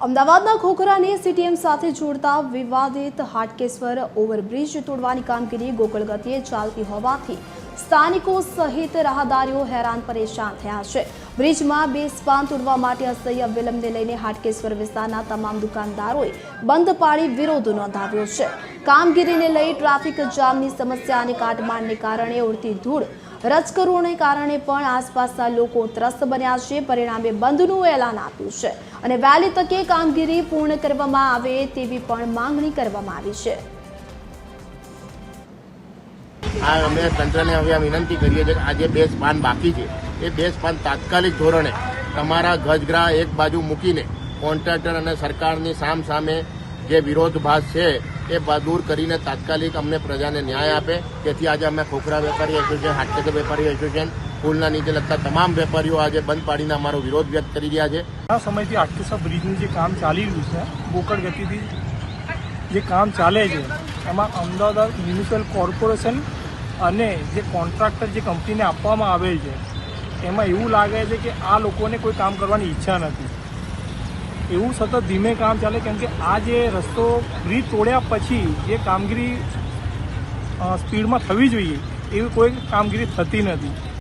અમદાવાદના ખોખરાને સીટીએમ સાથે જોડતા વિવાદિત હાટકેશ્વર ઓવરબ્રિજ તોડવાની કામગીરી ગોકળ ગતિએ ચાલતી હોવાથી સ્થાનિકો સહિત રાહદારીઓ હેરાન પરેશાન થયા છે। બ્રિજમાં બે સ્પાન તોડવા માટે અસહ્ય વિલંબને લઈને હાટકેશ્વર વિસ્તારના તમામ દુકાનદારોએ બંધ પાડી વિરોધ નોંધાવ્યો છે। કામગીરીને લઈ ટ્રાફિક જામની સમસ્યા અને કાટમાળને કારણે ઉડતી ધૂળ રજકરોને કારણે પણ આસપાસના લોકો ત્રસ્ત બન્યા છે। પરિણામે બંધનું એલાન આપ્યું છે અને વહેલી તકે કામગીરી પૂર્ણ કરવામાં આવે તેવી પણ માંગણી કરવામાં આવી છે। અમે તંત્રને હવે વિનંતી કરીએ છીએ કે આજે બે સ્પાન બાકી છે એ બે સ્પાન તાત્કાલિક ધોરણે તમારા ગજગ્રાહ એક બાજુ મૂકીને કોન્ટ્રાક્ટર અને સરકારની સામે જે વિરોધભાસ છે એ દૂર કરીને તાત્કાલિક અમને પ્રજાને ન્યાય આપે। તેથી આજે અમે ખોખરા વેપારી એસોસિએશન, હાટકેશ્વર વેપારી એસોસિએશન, પુલના નીચે લગતા તમામ વેપારીઓ આજે બંધ પાડીને અમારો વિરોધ વ્યક્ત કરી રહ્યા છે। આ સમયથી હાટકેશ્વર બ્રિજનું જે કામ ચાલી રહ્યું છે, ગોકળ ગતિથી જે કામ ચાલે છે, એમાં અમદાવાદ મ્યુનિસિપલ કોર્પોરેશન અને જે કોન્ટ્રાક્ટર જે કંપનીને આપવામાં આવેલ છે એમાં એવું લાગે છે કે આ લોકોને કોઈ કામ કરવાની ઈચ્છા નથી। એવું સતત ધીમે કામ ચાલે કેમ કે આ જે રસ્તો બ્રિજ તોડ્યા પછી જે કામગીરી સ્પીડમાં થવી જોઈએ એવી કોઈ કામગીરી થતી નથી।